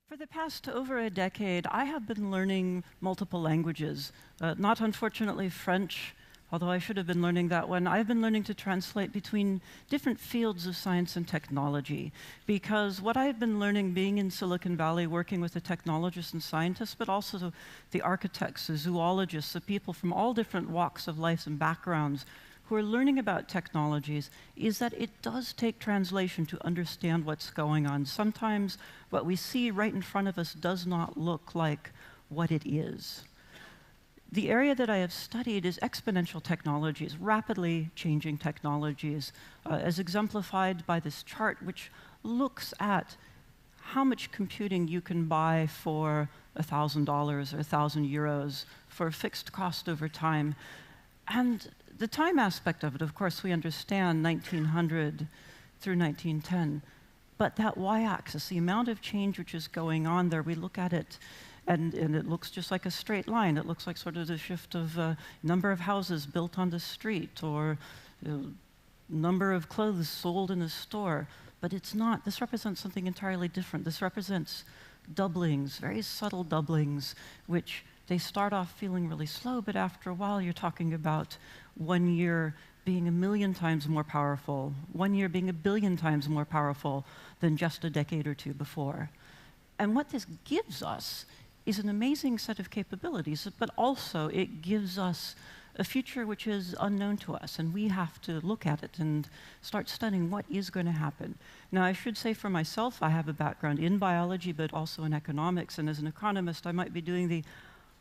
For the past over a decade, I have been learning multiple languages. Not unfortunately French, although I should have been learning that one. I've been learning to translate between different fields of science and technology, because what I've been learning being in Silicon Valley, working with the technologists and scientists, but also the architects, the zoologists, the people from all different walks of life and backgrounds who are learning about technologies, is that it does take translation to understand what's going on. Sometimes what we see right in front of us does not look like what it is. The area that I have studied is exponential technologies, rapidly changing technologies, as exemplified by this chart, which looks at how much computing you can buy for $1,000 or 1,000 euros for a fixed cost over time. And the time aspect of it, of course, we understand 1900 through 1910. But that y-axis, the amount of change which is going on there, we look at it, and it looks just like a straight line. It looks like sort of the shift of number of houses built on the street, or number of clothes sold in a store. But it's not. This represents something entirely different. This represents doublings, very subtle doublings, which they start off feeling really slow, but after a while you're talking about 1 year being 1,000,000 times more powerful, 1 year being 1,000,000,000 times more powerful than just a decade or two before. And what this gives us is an amazing set of capabilities, but also it gives us a future which is unknown to us, and we have to look at it and start studying what is going to happen. Now, I should say for myself, I have a background in biology, but also in economics, and as an economist, I might be doing the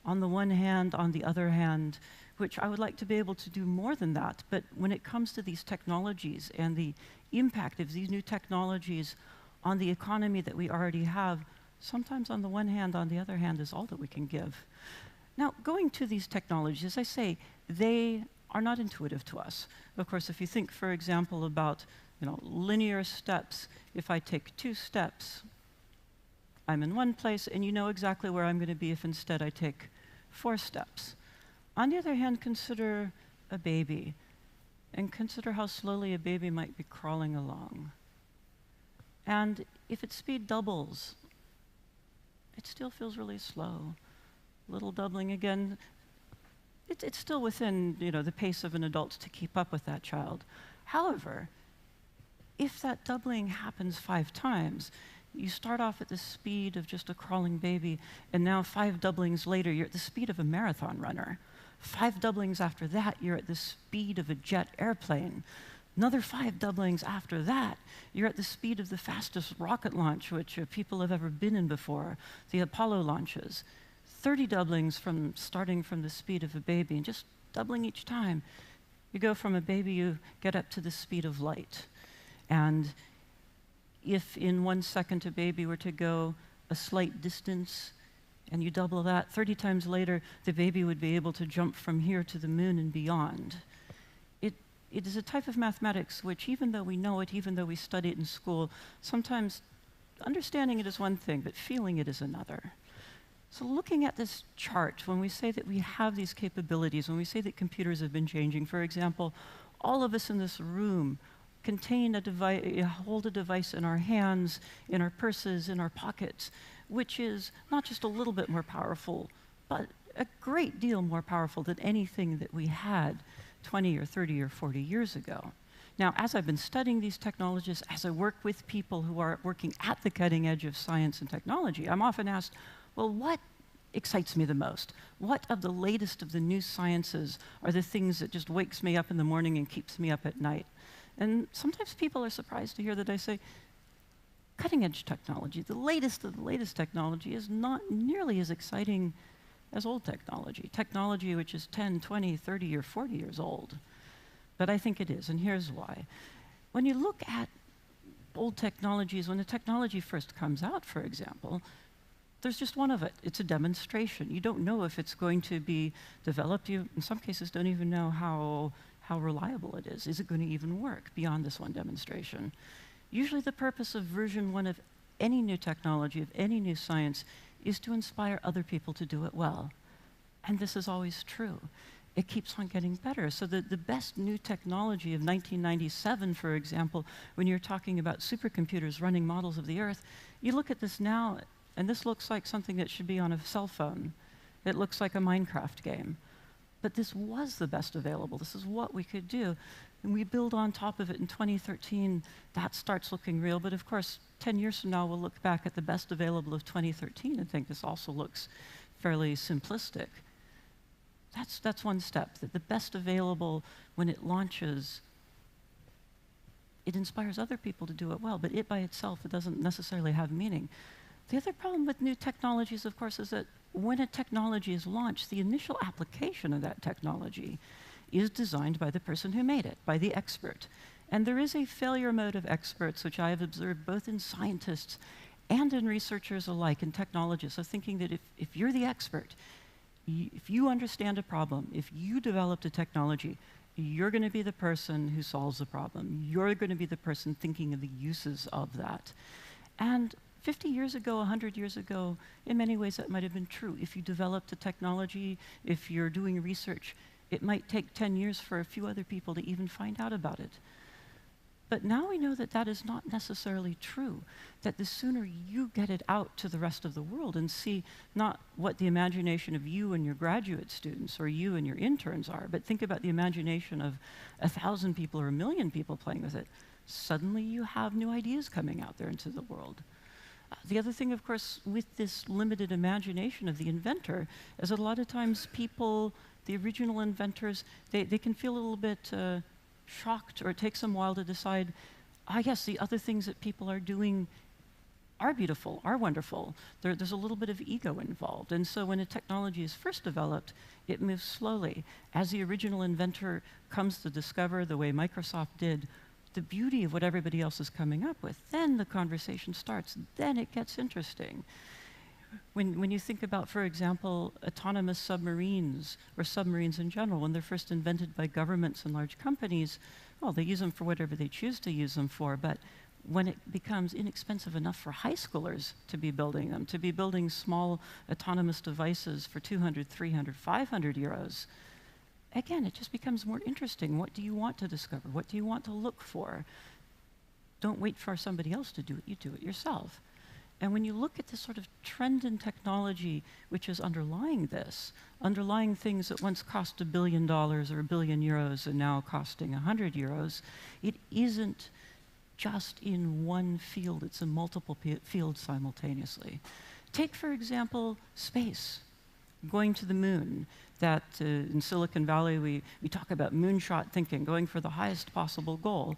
on the one hand, on the other hand, which I would like to be able to do more than that. But when it comes to these technologies and the impact of these new technologies on the economy that we already have, sometimes on the one hand, on the other hand, is all that we can give. Now, going to these technologies, as I say, they are not intuitive to us. Of course, if you think, for example, about linear steps, if I take 2 steps, I'm in one place, and you know exactly where I'm going to be if instead I take 4 steps. On the other hand, consider a baby, and consider how slowly a baby might be crawling along. And if its speed doubles, it still feels really slow. Little doubling again, it's still within the pace of an adult to keep up with that child. However, if that doubling happens 5 times, you start off at the speed of just a crawling baby, and now 5 doublings later, you're at the speed of a marathon runner. 5 doublings after that, you're at the speed of a jet airplane. Another 5 doublings after that, you're at the speed of the fastest rocket launch which people have ever been in before, the Apollo launches. 30 doublings starting from the speed of a baby, and just doubling each time. You go from a baby, you get up to the speed of light. And if in 1 second a baby were to go a slight distance, and you double that, 30 times later, the baby would be able to jump from here to the moon and beyond. It is a type of mathematics which, even though we know it, even though we study it in school, sometimes understanding it is one thing, but feeling it is another. So looking at this chart, when we say that we have these capabilities, when we say that computers have been changing, for example, all of us in this room contain a device, hold a device in our hands, in our purses, in our pockets, which is not just a little bit more powerful, but a great deal more powerful than anything that we had 20 or 30 or 40 years ago. Now, as I've been studying these technologies, as I work with people who are working at the cutting edge of science and technology, I'm often asked, well, what excites me the most? What of the latest of the new sciences are the things that just wakes me up in the morning and keeps me up at night? And sometimes people are surprised to hear that I say, cutting-edge technology, the latest of the latest technology is not nearly as exciting as old technology, technology which is 10, 20, 30, or 40 years old. But I think it is, and here's why. When you look at old technologies, when the technology first comes out, for example, there's just one of it. It's a demonstration. You don't know if it's going to be developed. You, in some cases, don't even know how reliable it is. Is it going to even work beyond this one demonstration? Usually the purpose of version 1 of any new technology, of any new science, is to inspire other people to do it well. And this is always true. It keeps on getting better. So the best new technology of 1997, for example, when you're talking about supercomputers running models of the Earth, you look at this now, And this looks like something that should be on a cell phone. It looks like a Minecraft game. But this was the best available. This is what we could do. And we build on top of it in 2013. That starts looking real. But of course, 10 years from now, we'll look back at the best available of 2013 and think this also looks fairly simplistic. That's one step, that the best available, when it launches, it inspires other people to do it well, but it by itself, it doesn't necessarily have meaning. The other problem with new technologies, of course, is that when a technology is launched, the initial application of that technology is designed by the person who made it, by the expert. And there is a failure mode of experts, which I have observed both in scientists and in researchers alike, and technologists, of thinking that if you're the expert, if you understand a problem, if you developed a technology, you're going to be the person who solves the problem. You're going to be the person thinking of the uses of that. And 50 years ago, 100 years ago, in many ways that might have been true. If you developed a technology, if you're doing research, it might take 10 years for a few other people to even find out about it. But now we know that that is not necessarily true, that the sooner you get it out to the rest of the world and see not what the imagination of you and your graduate students or you and your interns are, but think about the imagination of 1,000 people or 1,000,000 people playing with it, suddenly you have new ideas coming out there into the world. The other thing, of course, with this limited imagination of the inventor is that a lot of times people, the original inventors, they can feel a little bit shocked, or it takes them a while to decide, I guess the other things that people are doing are beautiful, are wonderful. There's a little bit of ego involved. And so when a technology is first developed, it moves slowly. As the original inventor comes to discover, the way Microsoft did, the beauty of what everybody else is coming up with, then the conversation starts. Then it gets interesting. When you think about, for example, autonomous submarines, or submarines in general, when they're first invented by governments and large companies, well, they use them for whatever they choose to use them for, but when it becomes inexpensive enough for high schoolers to be building them, to be building small autonomous devices for 200, 300, 500 euros, again, it just becomes more interesting. What do you want to discover? What do you want to look for? Don't wait for somebody else to do it, you do it yourself. And when you look at this sort of trend in technology, which is underlying this, underlying things that once cost $1 billion or €1 billion and now costing 100 euros, it isn't just in one field, it's in multiple fields simultaneously. Take, for example, space, going to the moon. That in Silicon Valley, we talk about moonshot thinking, going for the highest possible goal.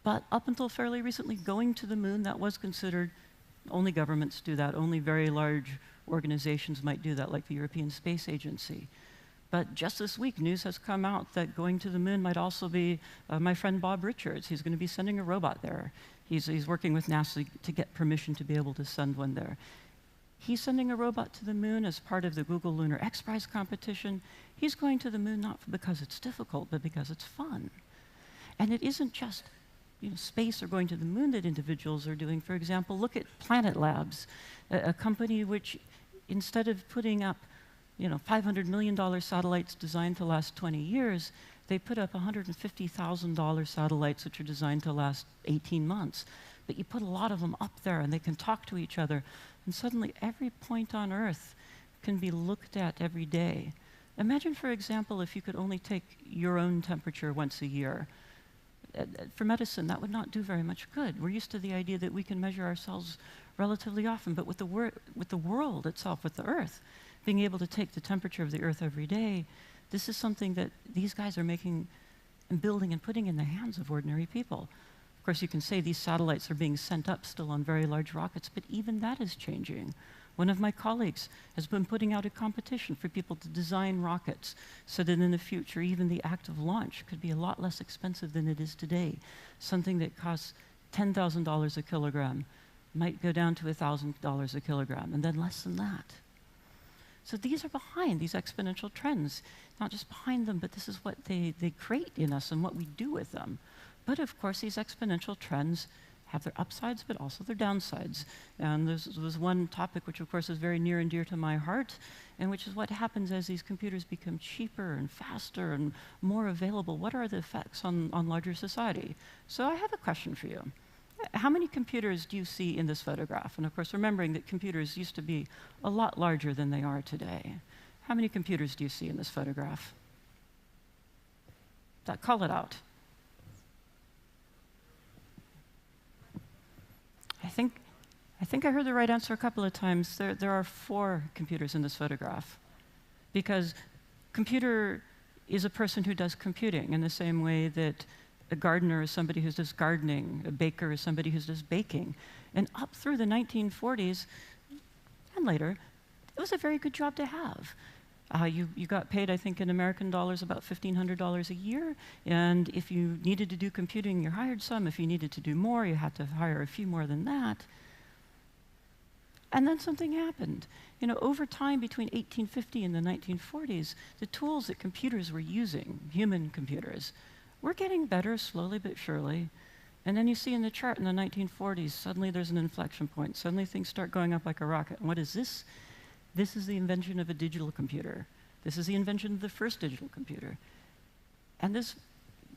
But up until fairly recently, going to the moon, that was considered, only governments do that, only very large organizations might do that, like the European Space Agency. But just this week, news has come out that going to the moon might also be my friend Bob Richards. He's going to be sending a robot there. He's working with NASA to get permission to be able to send one there. He's sending a robot to the moon as part of the Google Lunar X Prize competition. He's going to the moon not because it's difficult, but because it's fun. And it isn't just space or going to the moon that individuals are doing. For example, look at Planet Labs, a company which, instead of putting up $500 million satellites designed to last 20 years, they put up $150,000 satellites which are designed to last 18 months. But you put a lot of them up there and they can talk to each other, and suddenly every point on Earth can be looked at every day. Imagine, for example, if you could only take your own temperature once a year. For medicine, that would not do very much good. We're used to the idea that we can measure ourselves relatively often, but with the world itself, with the Earth, being able to take the temperature of the Earth every day, this is something that these guys are making and building and putting in the hands of ordinary people. Of course, you can say these satellites are being sent up still on very large rockets, but even that is changing. One of my colleagues has been putting out a competition for people to design rockets so that in the future, even the act of launch could be a lot less expensive than it is today. Something that costs $10,000 a kilogram might go down to $1,000 a kilogram, and then less than that. So these are behind these exponential trends, not just behind them, but this is what they create in us and what we do with them. But of course, these exponential trends have their upsides, but also their downsides. And there's one topic which, of course, is very near and dear to my heart, and which is what happens as these computers become cheaper and faster and more available. What are the effects on larger society? So I have a question for you. How many computers do you see in this photograph? And of course, remembering that computers used to be a lot larger than they are today. How many computers do you see in this photograph? Call it out. I think I heard the right answer a couple of times. There are 4 computers in this photograph, because computer is a person who does computing in the same way that a gardener is somebody who does gardening, a baker is somebody who does baking. And up through the 1940s and later, it was a very good job to have. You got paid, I think, in American dollars about $1,500 a year, and if you needed to do computing, you hired some. If you needed to do more, you had to hire a few more than that. And then something happened. You know, over time, between 1850 and the 1940s, the tools that computers were using, human computers, were getting better slowly but surely. And then you see in the chart in the 1940s, suddenly there's an inflection point. Suddenly things start going up like a rocket. And what is this? This is the invention of a digital computer. This is the invention of the first digital computer. And this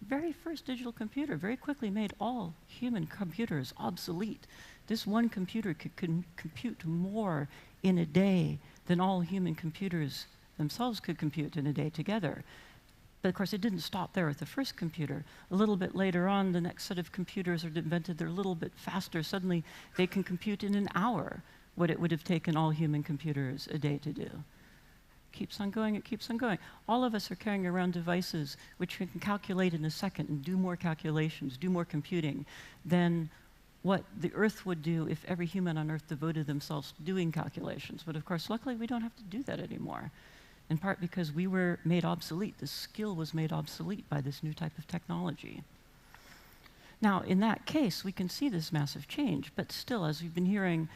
very first digital computer very quickly made all human computers obsolete. This one computer could compute more in a day than all human computers themselves could compute in a day together. But of course, it didn't stop there with the first computer. A little bit later on, the next set of computers are invented. They're a little bit faster. Suddenly, they can compute in an hour what it would have taken all human computers a day to do. Keeps on going, it keeps on going. All of us are carrying around devices which we can calculate in a second and do more calculations, do more computing than what the Earth would do if every human on Earth devoted themselves to doing calculations. But of course, luckily, we don't have to do that anymore, in part because we were made obsolete. The skill was made obsolete by this new type of technology. Now, in that case, we can see this massive change, but still, as we've been hearing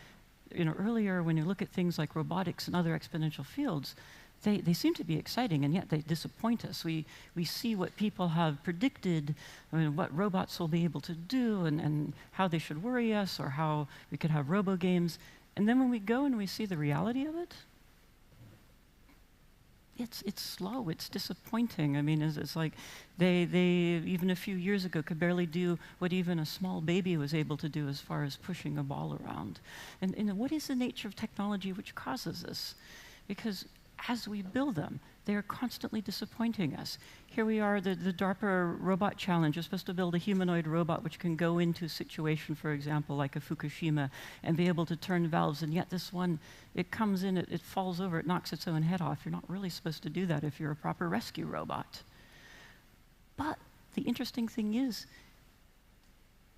earlier, when you look at things like robotics and other exponential fields, they seem to be exciting, and yet they disappoint us. We see what people have predicted, what robots will be able to do, and how they should worry us, or how we could have robo-games. And then when we go and we see the reality of it, it's slow, it's disappointing. I mean, it's like they even a few years ago could barely do what even a small baby was able to do as far as pushing a ball around. And what is the nature of technology which causes this? Because as we build them, they are constantly disappointing us. Here we are, the DARPA robot challenge is supposed to build a humanoid robot which can go into a situation, for example, like a Fukushima, and be able to turn valves, and yet this one, it comes in, it falls over, it knocks its own head off. You're not really supposed to do that if you're a proper rescue robot. But the interesting thing is,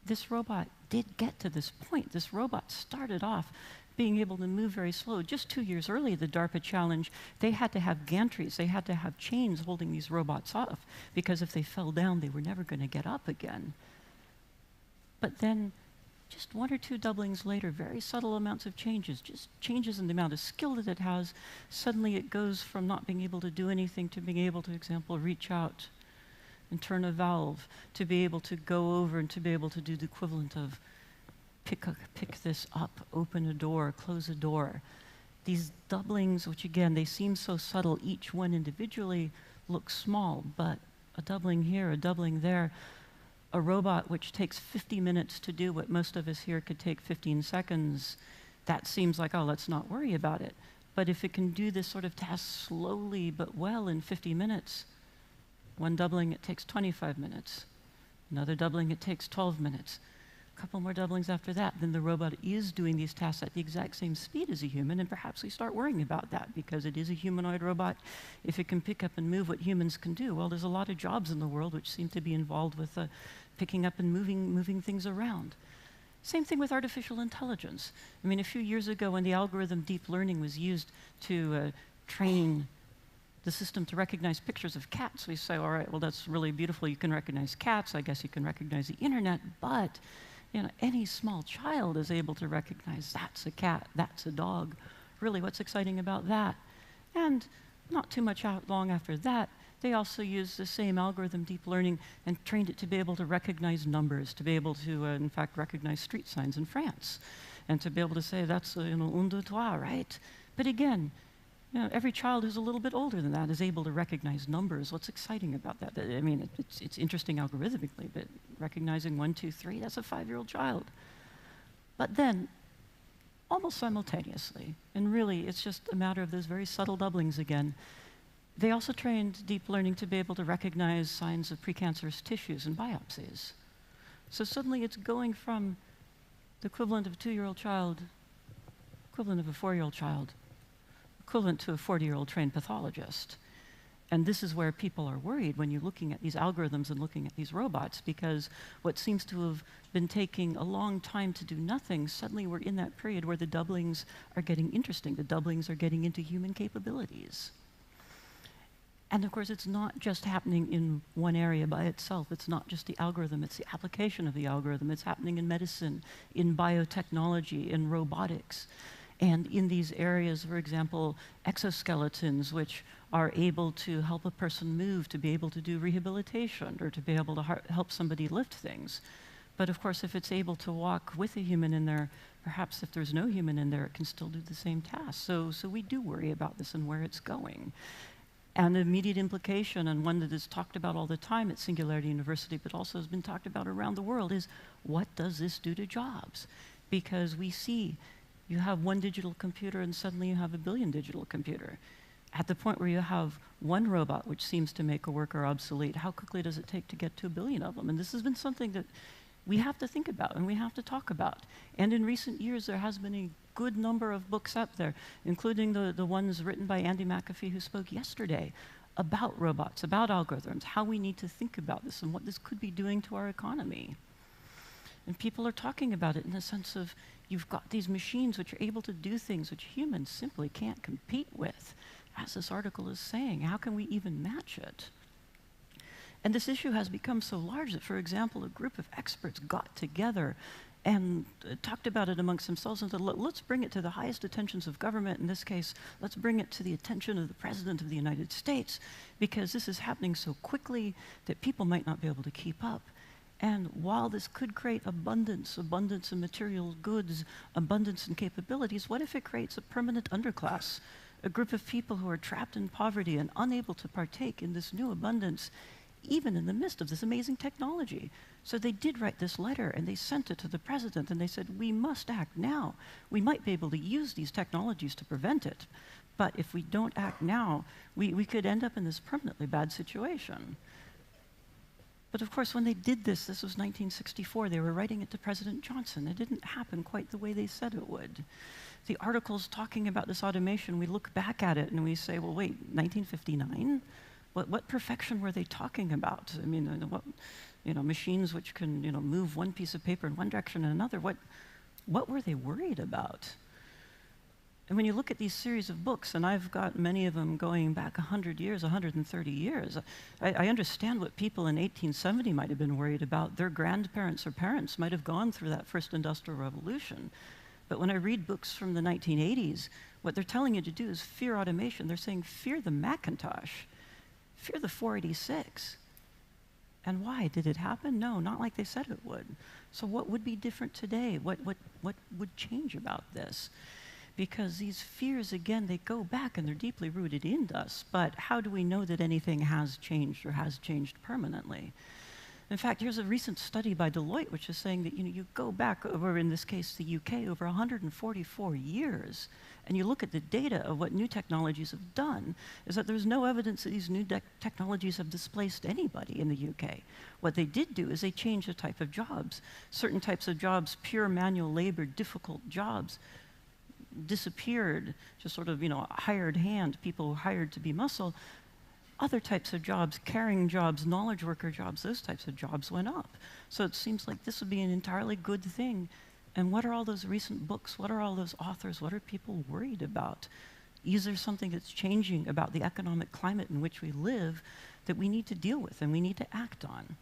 this robot did get to this point. This robot started off being able to move very slow. Just 2 years early, the DARPA challenge, they had to have gantries. They had to have chains holding these robots off, because if they fell down, they were never going to get up again. But then, just 1 or 2 doublings later, very subtle amounts of changes, just changes in the amount of skill that it has, suddenly it goes from not being able to do anything to being able to, for example, reach out and turn a valve, to be able to go over and to be able to do the equivalent of pick this up, open a door, close a door. These doublings, which again, they seem so subtle, each one individually looks small, but a doubling here, a doubling there, a robot which takes 50 minutes to do what most of us here could take 15 seconds, that seems like, oh, let's not worry about it. But if it can do this sort of task slowly but well in 50 minutes, one doubling, it takes 25 minutes. Another doubling, it takes 12 minutes. A couple more doublings after that, then the robot is doing these tasks at the exact same speed as a human, and perhaps we start worrying about that because it is a humanoid robot. If it can pick up and move what humans can do, well, there's a lot of jobs in the world which seem to be involved with picking up and moving things around. Same thing with artificial intelligence. I mean, a few years ago when the algorithm deep learning was used to train the system to recognize pictures of cats, we say, all right, well, that's really beautiful. You can recognize cats. I guess you can recognize the internet, but any small child is able to recognize that's a cat, that's a dog. Really, what's exciting about that? And not too much long after that, they also used the same algorithm, deep learning, and trained it to be able to recognize numbers, to be able to, in fact, recognize street signs in France, and to be able to say, that's un, deux, trois, right? But again, You know, every child who's a little bit older than that is able to recognize numbers. What's exciting about that? I mean, it's interesting algorithmically, but recognizing 1, 2, 3, that's a 5-year-old child. But then, almost simultaneously, and really it's just a matter of those very subtle doublings again, they also trained deep learning to be able to recognize signs of precancerous tissues in biopsies. So suddenly it's going from the equivalent of a 2-year-old child, equivalent of a 4-year-old child, equivalent to a 40-year-old trained pathologist. And this is where people are worried when you're looking at these algorithms and looking at these robots, because what seems to have been taking a long time to do nothing, suddenly we're in that period where the doublings are getting interesting. The doublings are getting into human capabilities. And of course, it's not just happening in one area by itself. It's not just the algorithm, it's the application of the algorithm. It's happening in medicine, in biotechnology, in robotics. And in these areas, for example, exoskeletons, which are able to help a person move, to be able to do rehabilitation, or to be able to help somebody lift things. But of course, if it's able to walk with a human in there, perhaps if there's no human in there, it can still do the same task. So we do worry about this and where it's going. And the immediate implication, and one that is talked about all the time at Singularity University, but also has been talked about around the world, is what does this do to jobs? Because we see you have one digital computer and suddenly you have a billion digital computer. At the point where you have one robot which seems to make a worker obsolete, how quickly does it take to get to a billion of them? And this has been something that we have to think about and we have to talk about. And in recent years, there has been a good number of books out there, including the ones written by Andy McAfee, who spoke yesterday, about robots, about algorithms, how we need to think about this and what this could be doing to our economy. And people are talking about it in the sense of, you've got these machines which are able to do things which humans simply can't compete with. As this article is saying, how can we even match it? And this issue has become so large that, for example, a group of experts got together and talked about it amongst themselves and said, let's bring it to the highest attentions of government. In this case, let's bring it to the attention of the President of the United States, because this is happening so quickly that people might not be able to keep up. And while this could create abundance in material goods, abundance in capabilities, what if it creates a permanent underclass, a group of people who are trapped in poverty and unable to partake in this new abundance, even in the midst of this amazing technology? So they did write this letter, and they sent it to the president, and they said, we must act now. We might be able to use these technologies to prevent it, but if we don't act now, we could end up in this permanently bad situation. But of course, when they did this was 1964, they were writing it to President Johnson. It didn't happen quite the way they said it would. The articles talking about this automation, we look back at it and we say, well, wait, 1959? What perfection were they talking about? I mean, machines which can, move one piece of paper in one direction and another. What were they worried about? And when you look at these series of books, and I've got many of them going back 100 years, 130 years, I understand what people in 1870 might have been worried about. Their grandparents or parents might have gone through that first industrial revolution. But when I read books from the 1980s, what they're telling you to do is fear automation. They're saying, fear the Macintosh, fear the 486. And why? Did it happen? No, not like they said it would. So what would be different today? What would change about this? Because these fears, again, they go back and they're deeply rooted in us. But how do we know that anything has changed or has changed permanently? In fact, here's a recent study by Deloitte, which is saying that you go back over, in this case, the UK, over 144 years, and you look at the data of what new technologies have done, is that there's no evidence that these new technologies have displaced anybody in the UK. What they did do is they changed the type of jobs. Certain types of jobs, pure manual labor, difficult jobs, disappeared, just sort of, hired hand, people hired to be muscle. Other types of jobs, caring jobs, knowledge worker jobs, those types of jobs went up. So it seems like this would be an entirely good thing. And what are all those recent books? What are all those authors? What are people worried about? Is there something that's changing about the economic climate in which we live that we need to deal with and we need to act on?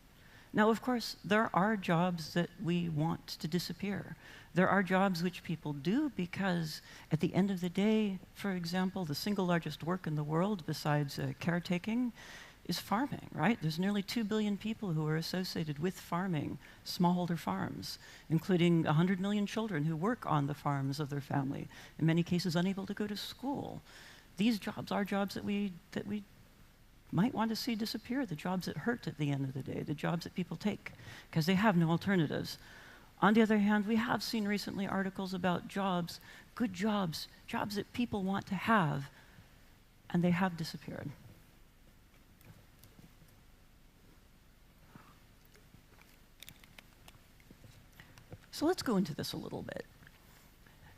Now, of course, there are jobs that we want to disappear. There are jobs which people do because at the end of the day, for example, the single largest work in the world besides caretaking is farming, right? There's nearly 2 billion people who are associated with farming, smallholder farms, including 100 million children who work on the farms of their family, in many cases unable to go to school. these jobs are jobs that we might want to see disappear, the jobs that hurt at the end of the day, the jobs that people take because they have no alternatives. On the other hand, we have seen recently articles about jobs, good jobs, jobs that people want to have, and they have disappeared. So let's go into this a little bit.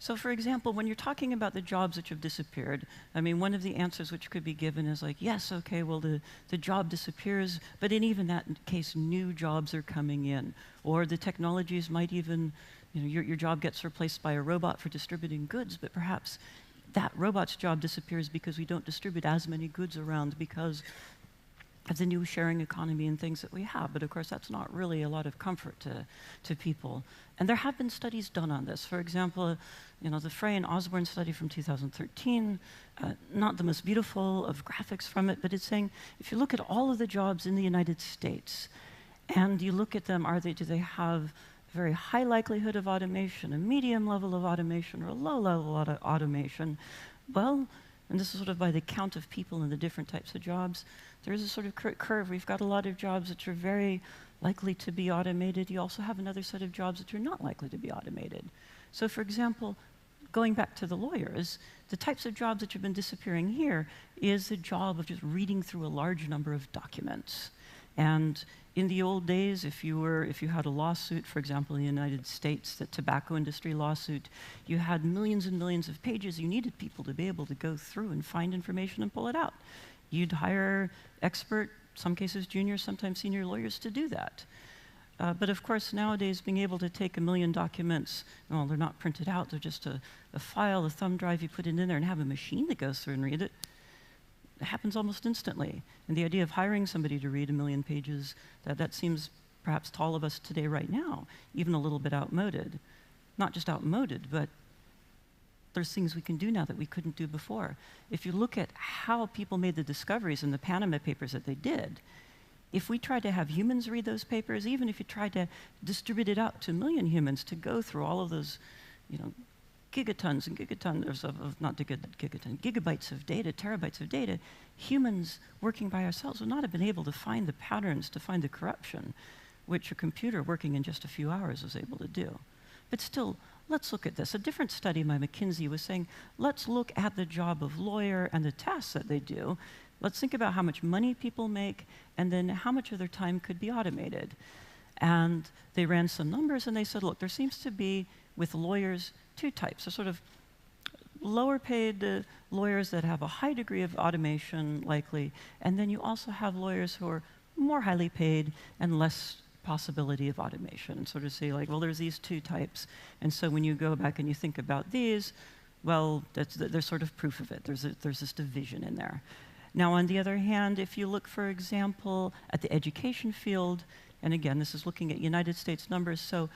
So for example, when you're talking about the jobs that have disappeared, I mean, one of the answers which could be given is like, yes, okay, well, the job disappears, but in even that case, new jobs are coming in. Or the technologies might even, your job gets replaced by a robot for distributing goods, but perhaps that robot's job disappears because we don't distribute as many goods around because of the new sharing economy and things that we have. But of course, that's not really a lot of comfort to people. And there have been studies done on this. For example, the Frey and Osborne study from 2013, not the most beautiful of graphics from it, but it's saying, if you look at all of the jobs in the United States, and you look at them, do they have a very high likelihood of automation, a medium level of automation, or a low level of automation? Well, and this is sort of by the count of people in the different types of jobs, there's a sort of curve. We've got a lot of jobs that are very likely to be automated. You also have another set of jobs that are not likely to be automated. So for example, going back to the lawyers, the types of jobs that have been disappearing here is the job of just reading through a large number of documents. And in the old days, if you had a lawsuit, for example, in the United States, the tobacco industry lawsuit, you had millions and millions of pages. You needed people to be able to go through and find information and pull it out. You'd hire expert, some cases junior, sometimes senior lawyers to do that. But of course, nowadays, being able to take 1 million documents, well, they're not printed out, they're just a file, a thumb drive, you put it in there and have a machine that goes through and read it. It happens almost instantly. And the idea of hiring somebody to read 1 million pages, that seems perhaps to all of us today right now, even a little bit outmoded. Not just outmoded, but there's things we can do now that we couldn't do before. If you look at how people made the discoveries in the Panama Papers that they did, if we tried to have humans read those papers, even if you tried to distribute it out to 1 million humans to go through all of those, gigatons and gigatons of not gigaton, gigabytes of data, terabytes of data, humans working by ourselves would not have been able to find the patterns, to find the corruption, which a computer working in just a few hours was able to do. But still, let's look at this. A different study by McKinsey was saying, let's look at the job of lawyer and the tasks that they do. Let's think about how much money people make, and then how much of their time could be automated. And they ran some numbers, and they said, look, there seems to be, with lawyers, 2 types. So sort of lower paid lawyers that have a high degree of automation, likely, and then you also have lawyers who are more highly paid and less possibility of automation, and sort of say like, well, there's these 2 types. And so when you go back and you think about these, well, there's sort of proof of it. There's this division in there. Now, on the other hand, if you look, for example, at the education field, and again, this is looking at United States numbers, so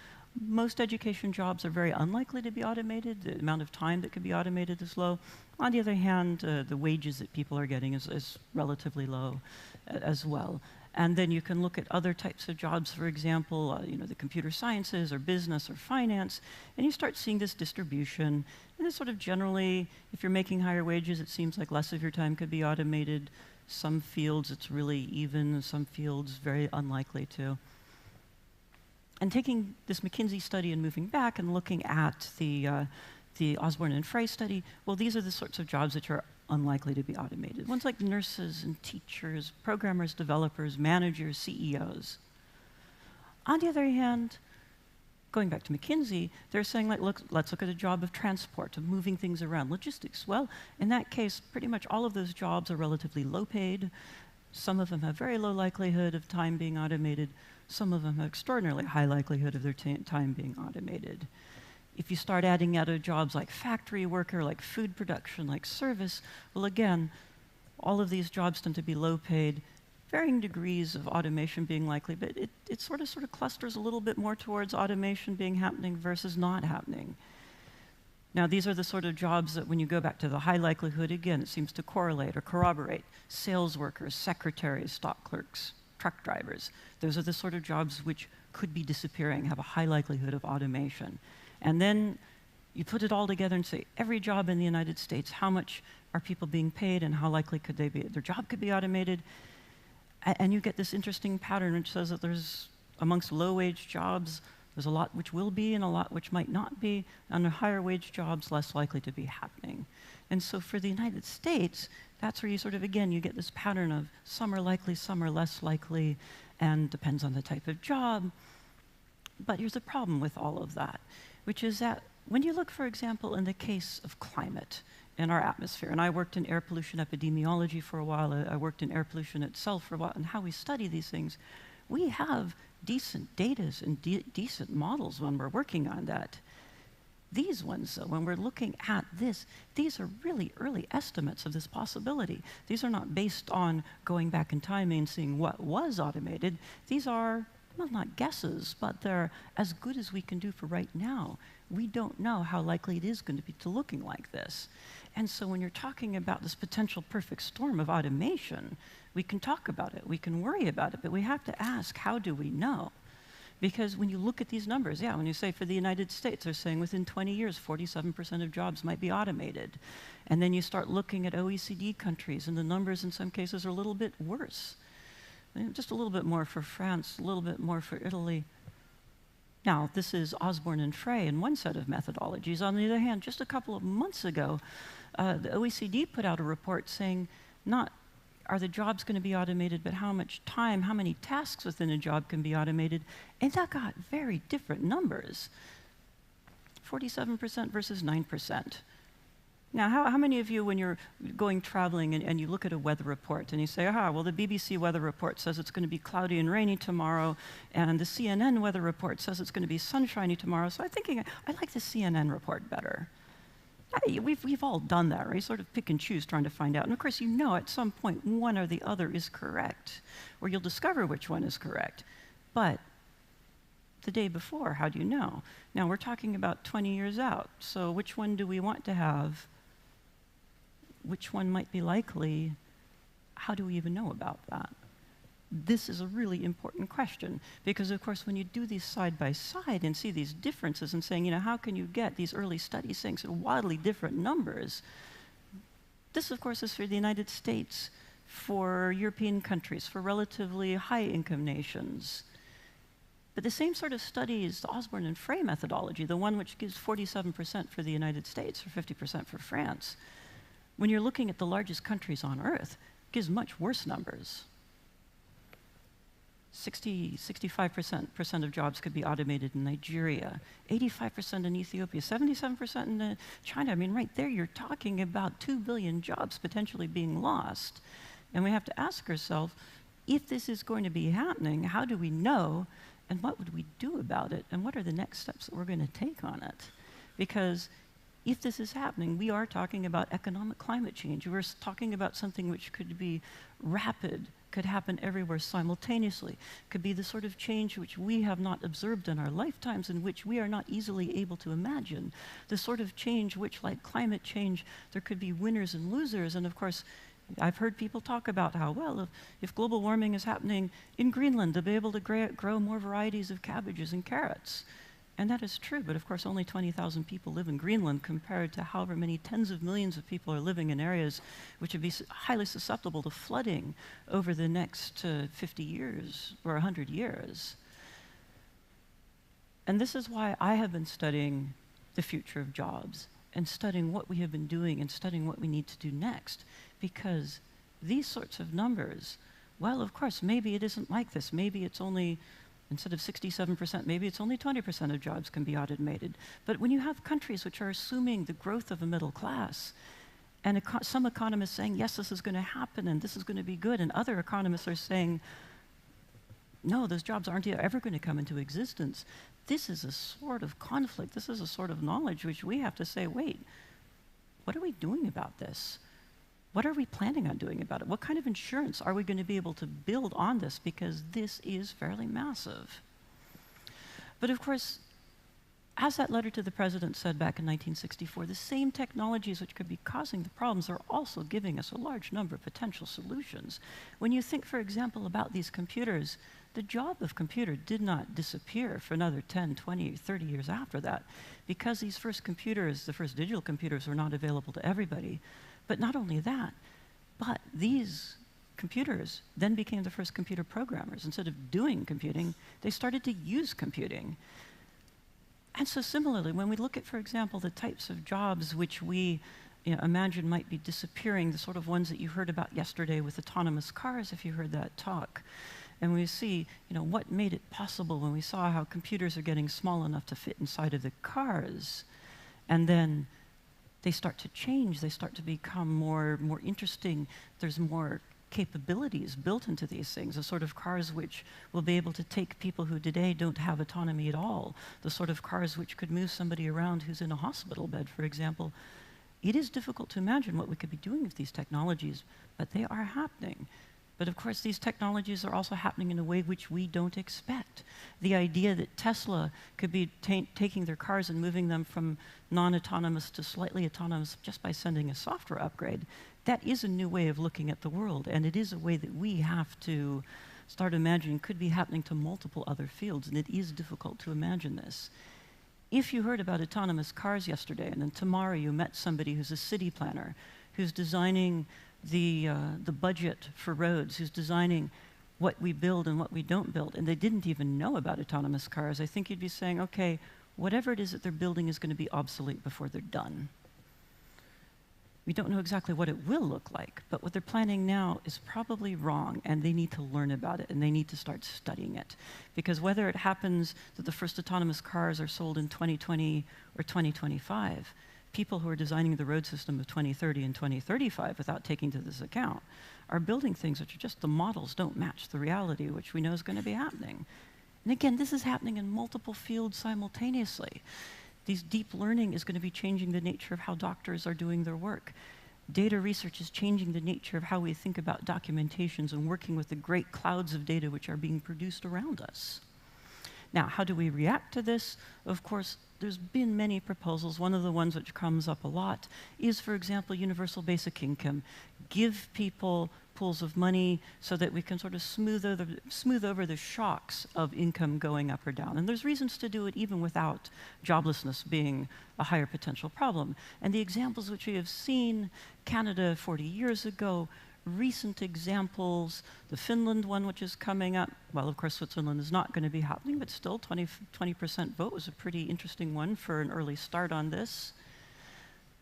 most education jobs are very unlikely to be automated. The amount of time that could be automated is low. On the other hand, the wages that people are getting is relatively low as well. And then you can look at other types of jobs, for example, the computer sciences or business or finance, and you start seeing this distribution. And it's sort of generally, if you're making higher wages, it seems like less of your time could be automated. Some fields, it's really even. Some fields, very unlikely to. And taking this McKinsey study and moving back and looking at the Osborne and Frey study, well, these are the sorts of jobs that are unlikely to be automated. Ones like nurses and teachers, programmers, developers, managers, CEOs. On the other hand, going back to McKinsey, they're saying, like, look, let's look at a job of transport, of moving things around, logistics. Well, in that case, pretty much all of those jobs are relatively low paid. Some of them have very low likelihood of time being automated. Some of them have extraordinarily high likelihood of their time being automated. If you start adding other jobs like factory worker, like food production, like service, well, again, all of these jobs tend to be low paid, varying degrees of automation being likely, but it sort of clusters a little bit more towards automation being happening versus not happening. Now, these are the sort of jobs that when you go back to the high likelihood, again, it seems to correlate or corroborate. Sales workers, secretaries, stock clerks, truck drivers. Those are the sort of jobs which could be disappearing, have a high likelihood of automation. And then you put it all together and say, every job in the United States, how much are people being paid and how likely could they be, their job could be automated? And you get this interesting pattern which says that there's, amongst low-wage jobs, there's a lot which will be and a lot which might not be, and the higher wage jobs less likely to be happening. And so for the United States, that's where you sort of, again, you get this pattern of some are likely, some are less likely, and depends on the type of job. But here's a problem with all of that, which is that when you look, for example, in the case of climate in our atmosphere, and I worked in air pollution epidemiology for a while, I worked in air pollution itself for a while, and how we study these things, we have decent data and decent models when we're working on that. These ones, though, when we're looking at this, these are really early estimates of this possibility. These are not based on going back in time and seeing what was automated. These are, well, not guesses, but they're as good as we can do for right now. We don't know how likely it is going to be to looking like this. And so when you're talking about this potential perfect storm of automation, we can talk about it, we can worry about it, but we have to ask, how do we know? Because when you look at these numbers, yeah, when you say for the United States, they're saying within 20 years, 47% of jobs might be automated. And then you start looking at OECD countries, and the numbers in some cases are a little bit worse. Just a little bit more for France, a little bit more for Italy. Now, this is Osborne and Frey in one set of methodologies. On the other hand, just a couple of months ago, the OECD put out a report saying not are the jobs going to be automated, but how much time, how many tasks within a job can be automated, and that got very different numbers. 47% versus 9%. Now, how many of you, when you're going traveling and you look at a weather report and you say, aha, well, the BBC weather report says it's going to be cloudy and rainy tomorrow, and the CNN weather report says it's going to be sunshiny tomorrow, so I'm thinking, I like the CNN report better. We've all done that, right? You sort of pick and choose trying to find out. And of course, you know at some point one or the other is correct, or you'll discover which one is correct. But the day before, how do you know? Now, we're talking about 20 years out, so which one do we want to have? Which one might be likely? How do we even know about that? This is a really important question, because of course when you do these side by side and see these differences and saying, you know, how can you get these early studies saying so wildly different numbers? This of course is for the United States, for European countries, for relatively high income nations. But the same sort of studies, the Osborne and Frey methodology, the one which gives 47% for the United States or 50% for France, when you're looking at the largest countries on Earth, gives much worse numbers. 65% of jobs could be automated in Nigeria, 85% in Ethiopia, 77% in China. I mean, right there, you're talking about 2 billion jobs potentially being lost. And we have to ask ourselves, if this is going to be happening, how do we know, and what would we do about it, and what are the next steps that we're going to take on it? Because if this is happening, we are talking about economic climate change. We're talking about something which could be rapid, could happen everywhere simultaneously, could be the sort of change which we have not observed in our lifetimes, in which we are not easily able to imagine. The sort of change which, like climate change, there could be winners and losers. And of course, I've heard people talk about how, well, if global warming is happening in Greenland, they'll be able to grow more varieties of cabbages and carrots. And that is true, but of course only 20,000 people live in Greenland compared to however many tens of millions of people are living in areas which would be highly susceptible to flooding over the next 50 years or 100 years. And this is why I have been studying the future of jobs and studying what we have been doing and studying what we need to do next, because these sorts of numbers, well, of course, maybe it isn't like this. Maybe it's only, instead of 67%, maybe it's only 20% of jobs can be automated. But when you have countries which are assuming the growth of a middle class, and some economists saying, yes, this is going to happen and this is going to be good, and other economists are saying, no, those jobs aren't ever going to come into existence. This is a sort of conflict. This is a sort of knowledge which we have to say, wait, what are we doing about this? What are we planning on doing about it? What kind of insurance are we going to be able to build on this? Because this is fairly massive. But of course, as that letter to the president said back in 1964, the same technologies which could be causing the problems are also giving us a large number of potential solutions. When you think, for example, about these computers the job of computer did not disappear for another 10, 20, 30 years after that, because these first computers, the first digital computers, were not available to everybody. But not only that, but these computers then became the first computer programmers. Instead of doing computing, they started to use computing. And so similarly, when we look at, for example, the types of jobs which we imagine might be disappearing, the sort of ones that you heard about yesterday with autonomous cars, if you heard that talk, and we see what made it possible when we saw how computers are getting small enough to fit inside of the cars, and then they start to change, they start to become more interesting, there's more capabilities built into these things, the sort of cars which will be able to take people who today don't have autonomy at all, the sort of cars which could move somebody around who's in a hospital bed, for example. It is difficult to imagine what we could be doing with these technologies, but they are happening. But of course, these technologies are also happening in a way which we don't expect. The idea that Tesla could be taking their cars and moving them from non-autonomous to slightly autonomous just by sending a software upgrade, that is a new way of looking at the world, and it is a way that we have to start imagining could be happening to multiple other fields, and it is difficult to imagine this. If you heard about autonomous cars yesterday, and then tomorrow you met somebody who's a city planner, who's designing the budget for roads, who's designing what we build and what we don't build, and they didn't even know about autonomous cars, I think you'd be saying, okay, whatever it is that they're building is going to be obsolete before they're done. We don't know exactly what it will look like, but what they're planning now is probably wrong, and they need to learn about it, and they need to start studying it. Because whether it happens that the first autonomous cars are sold in 2020 or 2025, people who are designing the road system of 2030 and 2035 without taking to this account are building things which are just the models don't match the reality, which we know is going to be happening. And again, this is happening in multiple fields simultaneously. These deep learning is going to be changing the nature of how doctors are doing their work. Data research is changing the nature of how we think about documentations and working with the great clouds of data which are being produced around us. Now, how do we react to this? Of course, there's been many proposals. One of the ones which comes up a lot is, for example, universal basic income. Give people pools of money so that we can sort of smooth over the shocks of income going up or down. And there's reasons to do it even without joblessness being a higher potential problem. And the examples which we have seen, Canada 40 years ago, recent examples, the Finland one which is coming up, well, of course, Switzerland is not going to be happening, but still 20% vote was a pretty interesting one for an early start on this.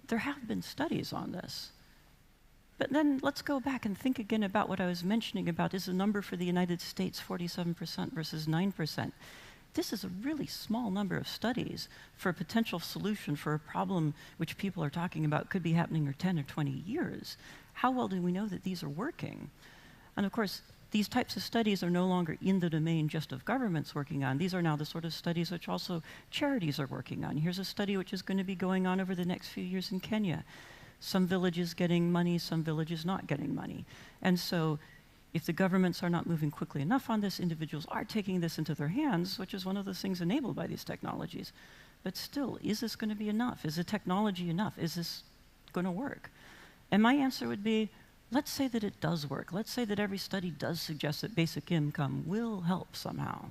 There have been studies on this. But then let's go back and think again about what I was mentioning about is the number for the United States 47% versus 9%. This is a really small number of studies for a potential solution for a problem which people are talking about could be happening in 10 or 20 years. How well do we know that these are working? And of course, these types of studies are no longer in the domain just of governments working on. These are now the sort of studies which also charities are working on. Here's a study which is going to be going on over the next few years in Kenya. Some villages getting money, some villages not getting money. And so if the governments are not moving quickly enough on this, individuals are taking this into their hands, which is one of the things enabled by these technologies. But still, is this going to be enough? Is the technology enough? Is this going to work? And my answer would be, let's say that it does work. Let's say that every study does suggest that basic income will help somehow.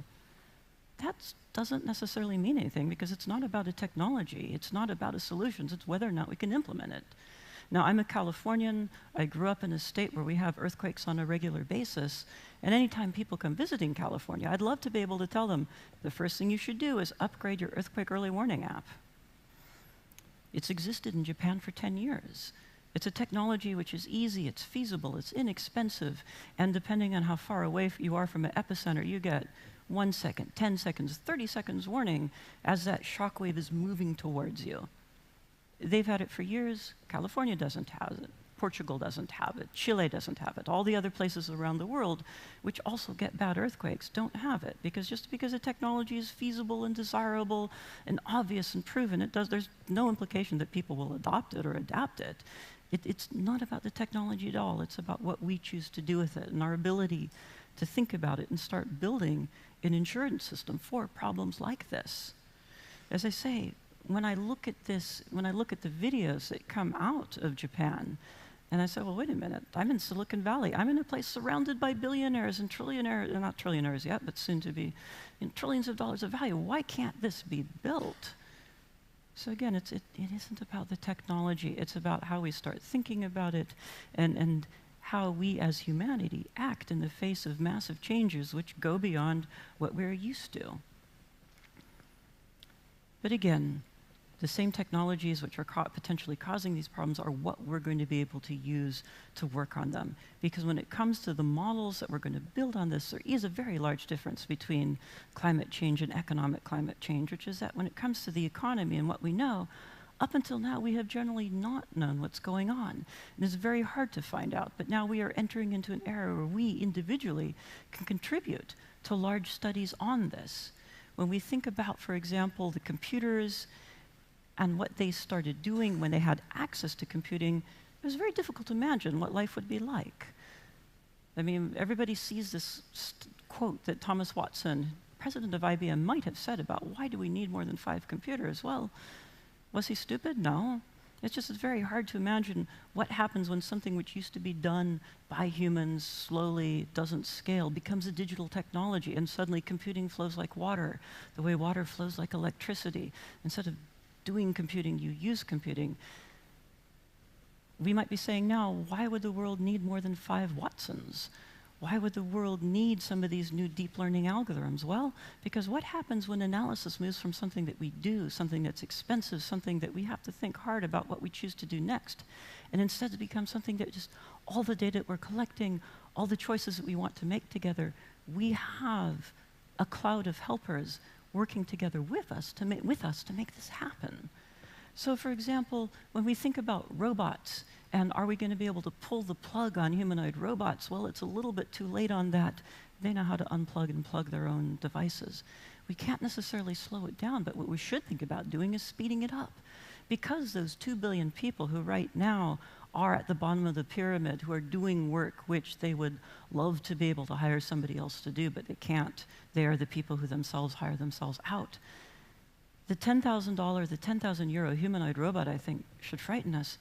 That doesn't necessarily mean anything because it's not about a technology. It's not about a solution. It's whether or not we can implement it. Now, I'm a Californian. I grew up in a state where we have earthquakes on a regular basis. And anytime people come visiting California, I'd love to be able to tell them, the first thing you should do is upgrade your earthquake early warning app. It's existed in Japan for 10 years. It's a technology which is easy, it's feasible, it's inexpensive, and depending on how far away you are from an epicenter, you get 1 second, 10 seconds, 30 seconds warning as that shockwave is moving towards you. They've had it for years. California doesn't have it. Portugal doesn't have it. Chile doesn't have it. All the other places around the world, which also get bad earthquakes, don't have it. Because just because a technology is feasible and desirable and obvious and proven, there's no implication that people will adopt it or adapt it. It's not about the technology at all. It's about what we choose to do with it and our ability to think about it and start building an insurance system for problems like this. As I say, when I look at this, when I look at the videos that come out of Japan, And I said, well, wait a minute. I'm in Silicon Valley. I'm in a place surrounded by billionaires and trillionaires, not trillionaires yet, but soon to be, in trillions of dollars of value. Why can't this be built? So again, it isn't about the technology. It's about how we start thinking about it and how we as humanity act in the face of massive changes which go beyond what we're used to. But again, the same technologies which are potentially causing these problems are what we're going to be able to use to work on them. Because when it comes to the models that we're going to build on this, there is a very large difference between climate change and economic climate change, which is that when it comes to the economy and what we know, up until now we have generally not known what's going on. And it's very hard to find out, but now we are entering into an era where we individually can contribute to large studies on this. When we think about, for example, the computers and what they started doing when they had access to computing, it was very difficult to imagine what life would be like. I mean, everybody sees this quote that Thomas Watson, president of IBM, might have said about why do we need more than 5 computers? Well, was he stupid? No. It's very hard to imagine what happens when something which used to be done by humans slowly doesn't scale, becomes a digital technology, and suddenly computing flows like water, the way water flows like electricity. Instead of doing computing, you use computing. We might be saying now, why would the world need more than 5 Watsons? Why would the world need some of these new deep learning algorithms? Well, because what happens when analysis moves from something that we do, something that's expensive, something that we have to think hard about what we choose to do next, and instead it becomes something that just all the data that we're collecting, all the choices that we want to make together, we have a cloud of helpers working together with us to make this happen. So for example, when we think about robots, and are we going to be able to pull the plug on humanoid robots? Well, it's a little bit too late on that. They know how to unplug and plug their own devices. We can't necessarily slow it down, but what we should think about doing is speeding it up. Because those 2 billion people who right now are at the bottom of the pyramid, who are doing work which they would love to be able to hire somebody else to do, but they can't. They are the people who themselves hire themselves out. The $10,000, the 10,000 euro humanoid robot, I think, should frighten us.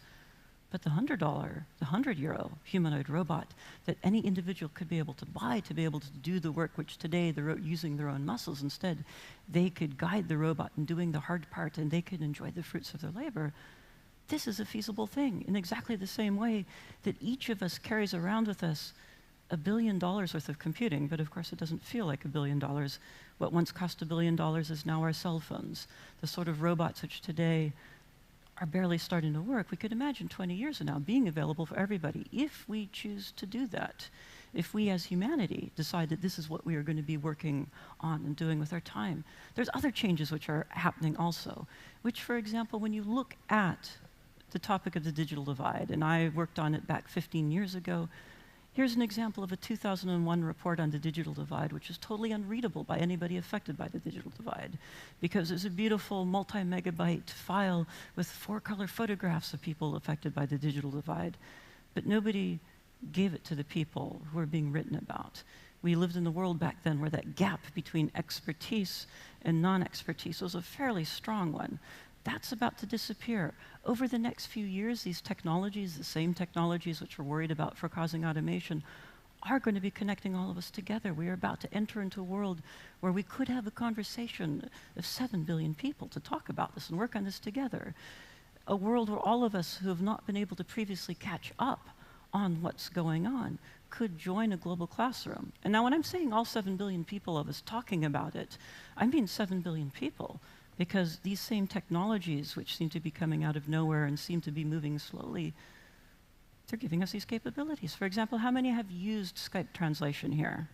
But the $100, the 100 euro humanoid robot that any individual could be able to buy to be able to do the work which today they're using their own muscles. Instead, they could guide the robot in doing the hard part and they could enjoy the fruits of their labor. This is a feasible thing in exactly the same way that each of us carries around with us $1 billion worth of computing, but of course it doesn't feel like $1 billion. What once cost $1 billion is now our cell phones. The sort of robots which today are barely starting to work, we could imagine 20 years from now being available for everybody if we choose to do that. If we as humanity decide that this is what we are going to be working on and doing with our time. There's other changes which are happening also, which, for example, when you look at the topic of the digital divide, and I worked on it back 15 years ago, here's an example of a 2001 report on the digital divide, which is totally unreadable by anybody affected by the digital divide, because it's a beautiful multi-megabyte file with 4-color photographs of people affected by the digital divide. But nobody gave it to the people who are being written about. We lived in the world back then where that gap between expertise and non-expertise was a fairly strong one. That's about to disappear. Over the next few years, these technologies, the same technologies which we're worried about for causing automation, are going to be connecting all of us together. We are about to enter into a world where we could have a conversation of 7 billion people to talk about this and work on this together. A world where all of us who have not been able to previously catch up on what's going on could join a global classroom. And now when I'm saying all 7 billion people of us talking about it, I mean 7 billion people. Because these same technologies, which seem to be coming out of nowhere and seem to be moving slowly, they're giving us these capabilities. For example, how many have used Skype translation here?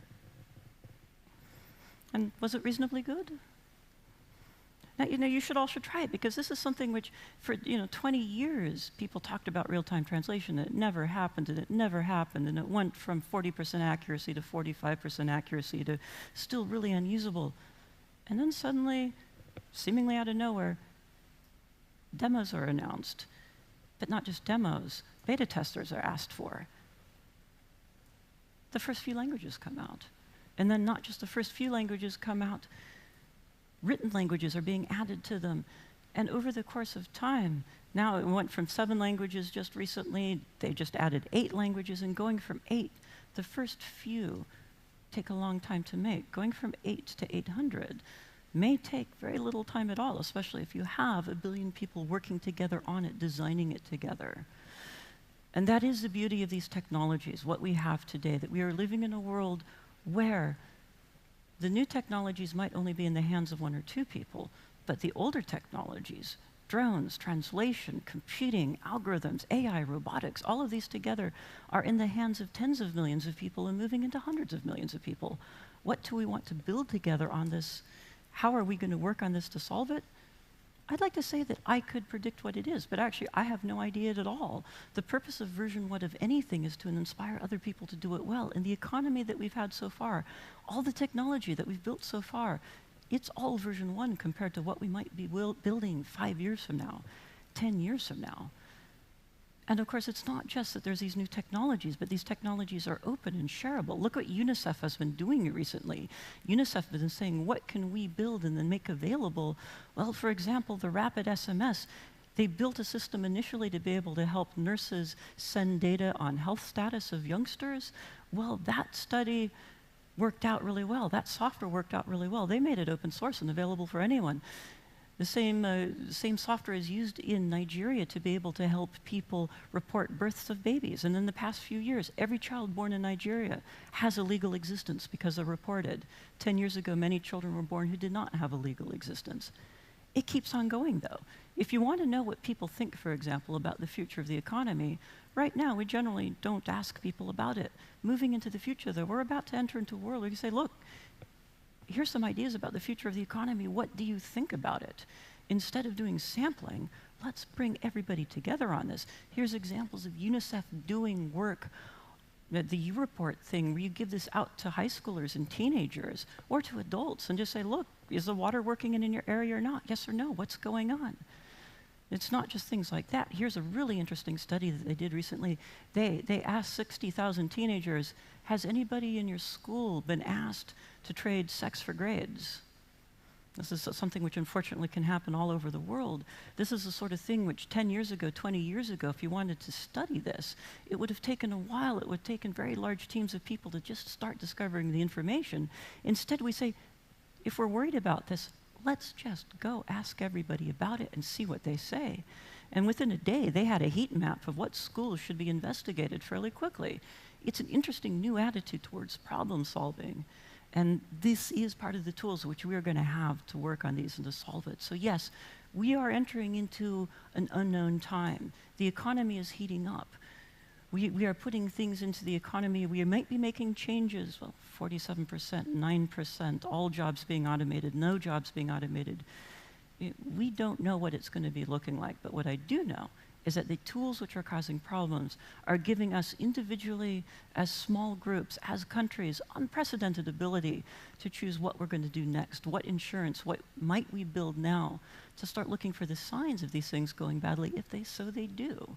And was it reasonably good? Now, you all should try it, because this is something which, for 20 years, people talked about real-time translation. It never happened, and it never happened, and it went from 40% accuracy to 45% accuracy to still really unusable. And then suddenly, seemingly out of nowhere, demos are announced. But not just demos, beta testers are asked for. The first few languages come out. And then not just the first few languages come out, written languages are being added to them. And over the course of time, now it went from 7 languages just recently, they just added 8 languages, and going from 8, the first few take a long time to make. Going from 8 to 800 may take very little time at all, especially if you have 1 billion people working together on it, designing it together. And that is the beauty of these technologies, what we have today, that we are living in a world where the new technologies might only be in the hands of 1 or 2 people, but the older technologies, drones, translation, computing, algorithms, AI, robotics, all of these together are in the hands of tens of millions of people and moving into hundreds of millions of people. What do we want to build together on this? How are we going to work on this to solve it? I'd like to say that I could predict what it is, but actually I have no idea at all. The purpose of version 1 of anything is to inspire other people to do it well. In the economy that we've had so far, all the technology that we've built so far, it's all version 1 compared to what we might be building 5 years from now, 10 years from now. And of course, it's not just that there's these new technologies, but these technologies are open and shareable. Look what UNICEF has been doing recently. UNICEF has been saying, what can we build and then make available? Well, for example, the rapid SMS. They built a system initially to be able to help nurses send data on health status of youngsters. Well, that study worked out really well. That software worked out really well. They made it open source and available for anyone. The same software is used in Nigeria to be able to help people report births of babies. And in the past few years, every child born in Nigeria has a legal existence because they're reported. 10 years ago, many children were born who did not have a legal existence. It keeps on going, though. If you want to know what people think, for example, about the future of the economy, right now, we generally don't ask people about it. Moving into the future, though, we're about to enter into a world where you say, look, here's some ideas about the future of the economy. What do you think about it? Instead of doing sampling, let's bring everybody together on this. Here's examples of UNICEF doing work, the U-Report thing, where you give this out to high schoolers and teenagers, or to adults, and just say, look, is the water working in your area or not? Yes or no? What's going on? It's not just things like that. Here's a really interesting study that they did recently. They asked 60,000 teenagers, has anybody in your school been asked to trade sex for grades? This is something which unfortunately can happen all over the world. This is the sort of thing which 10 years ago, 20 years ago, if you wanted to study this, it would have taken a while. It would have taken very large teams of people to just start discovering the information. Instead, we say, if we're worried about this, let's just go ask everybody about it and see what they say. And within a day, they had a heat map of what schools should be investigated fairly quickly. It's an interesting new attitude towards problem solving. And this is part of the tools which we are going to have to work on these and to solve it. So yes, we are entering into an unknown time. The economy is heating up. We are putting things into the economy. We might be making changes, well, 47%, 9%, all jobs being automated, no jobs being automated. We don't know what it's going to be looking like, but what I do know is that the tools which are causing problems are giving us individually, as small groups, as countries, unprecedented ability to choose what we're going to do next, what insurance, what might we build now, to start looking for the signs of these things going badly, if they do.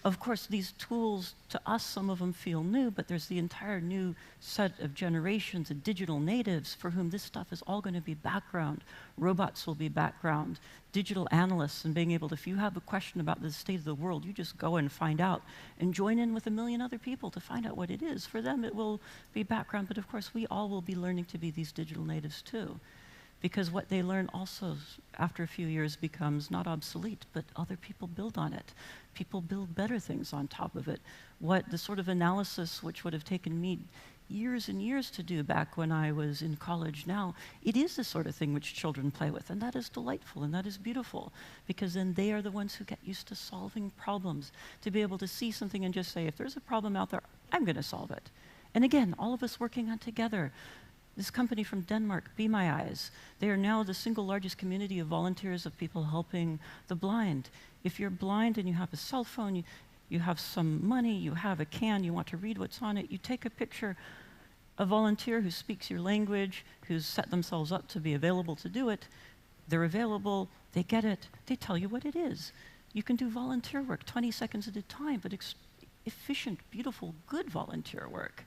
Of course, these tools, to us, some of them feel new, but there's the entire new set of generations of digital natives for whom this stuff is all going to be background. Robots will be background. Digital analysts, and being able to, if you have a question about the state of the world, you just go and find out and join in with 1 million other people to find out what it is. For them, it will be background, but of course, we all will be learning to be these digital natives too. Because what they learn also, after a few years, becomes not obsolete, but other people build on it. People build better things on top of it. What the sort of analysis which would have taken me years and years to do back when I was in college now, it is the sort of thing which children play with, and that is delightful, and that is beautiful, because then they are the ones who get used to solving problems, to be able to see something and just say, if there's a problem out there, I'm going to solve it. And again, all of us working on together. This company from Denmark, Be My Eyes, they are now the single largest community of volunteers of people helping the blind. If you're blind and you have a cell phone, you have some money, you have a can, you want to read what's on it, you take a picture, a volunteer who speaks your language, who's set themselves up to be available to do it, they're available, they get it, they tell you what it is. You can do volunteer work 20 seconds at a time, but efficient, beautiful, good volunteer work.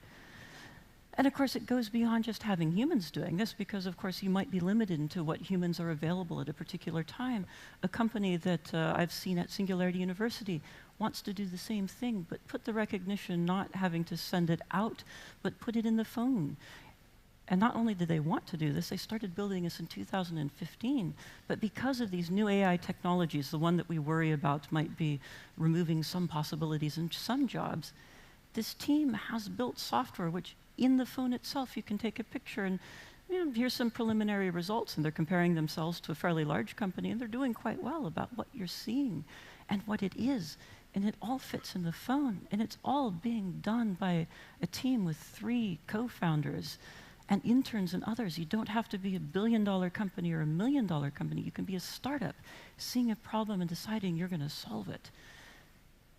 And of course, it goes beyond just having humans doing this, because of course you might be limited into what humans are available at a particular time. A company that I've seen at Singularity University wants to do the same thing, but put the recognition not having to send it out, but put it in the phone. And not only did they want to do this, they started building this in 2015, but because of these new AI technologies, the one that we worry about might be removing some possibilities in some jobs, this team has built software which in the phone itself you can take a picture and here's some preliminary results, and they're comparing themselves to a fairly large company, and they're doing quite well about what you're seeing and what it is. And it all fits in the phone, and it's all being done by a team with 3 co-founders and interns and others. You don't have to be a billion-dollar company or a million-dollar company. You can be a startup, seeing a problem and deciding you're going to solve it.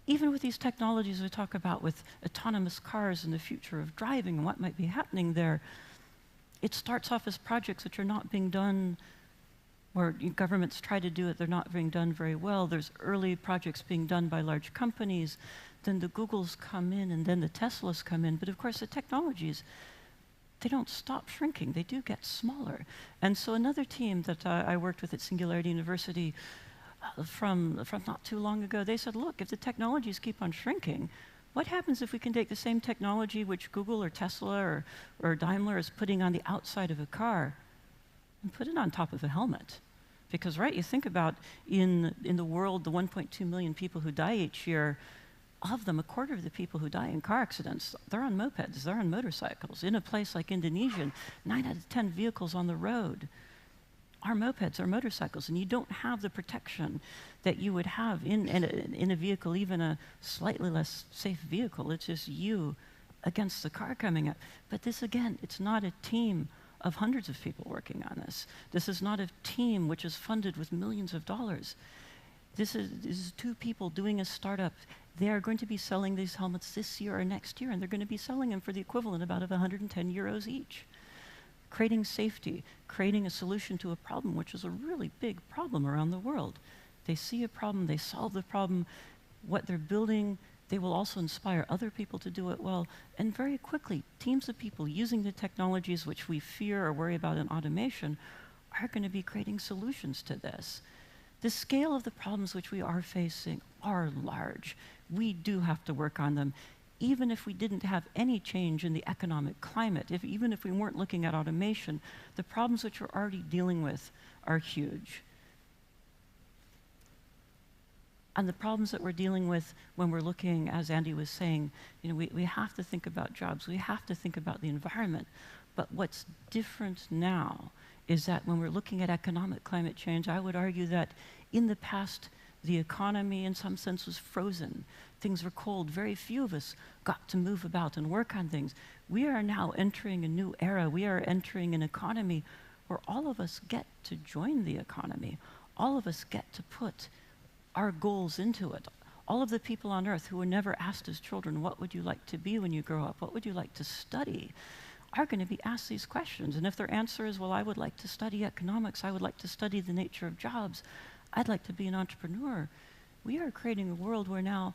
Even with these technologies we talk about with autonomous cars and the future of driving and what might be happening there, it starts off as projects which are not being done, where governments try to do it, they're not being done very well. There's early projects being done by large companies, then the Googles come in, and then the Teslas come in. But of course, the technologies, they don't stop shrinking, they do get smaller. And so another team that I worked with at Singularity University from not too long ago, they said, look, if the technologies keep on shrinking, what happens if we can take the same technology which Google or Tesla or Daimler is putting on the outside of a car and put it on top of a helmet? Because, right, you think about in the world, the 1.2 million people who die each year, of them, 1/4 of the people who die in car accidents, they're on mopeds, they're on motorcycles. In a place like Indonesia, 9 out of 10 vehicles on the road are mopeds or motorcycles, and you don't have the protection that you would have in a vehicle, even a slightly less safe vehicle. It's just you against the car coming up. But this, again, it's not a team of hundreds of people working on this. This is not a team which is funded with millions of dollars. This is 2 people doing a startup. They are going to be selling these helmets this year or next year, and they're going to be selling them for the equivalent about of 110 euros each. Creating safety, creating a solution to a problem, which is a really big problem around the world. They see a problem, they solve the problem. What they're building, they will also inspire other people to do it well. And very quickly, teams of people using the technologies which we fear or worry about in automation are going to be creating solutions to this. The scale of the problems which we are facing are large. We do have to work on them. Even if we didn't have any change in the economic climate, even if we weren't looking at automation, the problems which we're already dealing with are huge. And the problems that we're dealing with when we're looking, as Andy was saying, we have to think about jobs, we have to think about the environment. But what's different now is that when we're looking at economic climate change, I would argue that in the past, the economy in some sense was frozen. Things were cold. Very few of us got to move about and work on things. We are now entering a new era. We are entering an economy where all of us get to join the economy. All of us get to put our goals into it. All of the people on Earth who were never asked as children, what would you like to be when you grow up? What would you like to study? Are going to be asked these questions. And if their answer is, well, I would like to study economics, I would like to study the nature of jobs, I'd like to be an entrepreneur, we are creating a world where now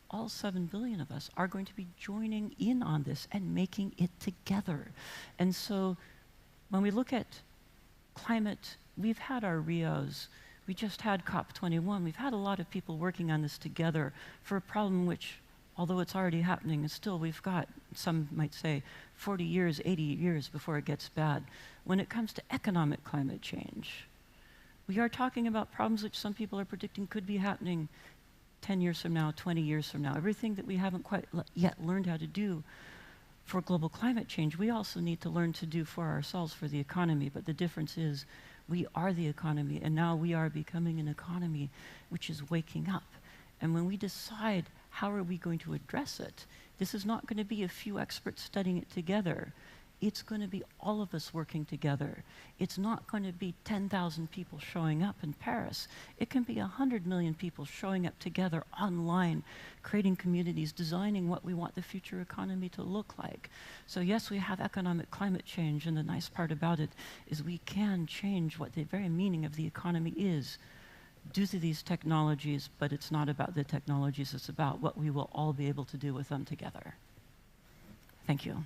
all 7 billion of us are going to be joining in on this and making it together. And so when we look at climate, we've had our Rios, we just had COP21, we've had a lot of people working on this together for a problem which, although it's already happening, still we've got, some might say, 40 years, 80 years before it gets bad. When it comes to economic climate change, we are talking about problems which some people are predicting could be happening 10 years from now, 20 years from now. Everything that we haven't quite yet learned how to do for global climate change, we also need to learn to do for ourselves for the economy. But the difference is we are the economy, and now we are becoming an economy which is waking up. And when we decide how are we going to address it, this is not going to be a few experts studying it together. It's going to be all of us working together. It's not going to be 10,000 people showing up in Paris. It can be 100 million people showing up together online, creating communities, designing what we want the future economy to look like. So yes, we have economic climate change, and the nice part about it is we can change what the very meaning of the economy is due to these technologies, but it's not about the technologies, it's about what we will all be able to do with them together. Thank you.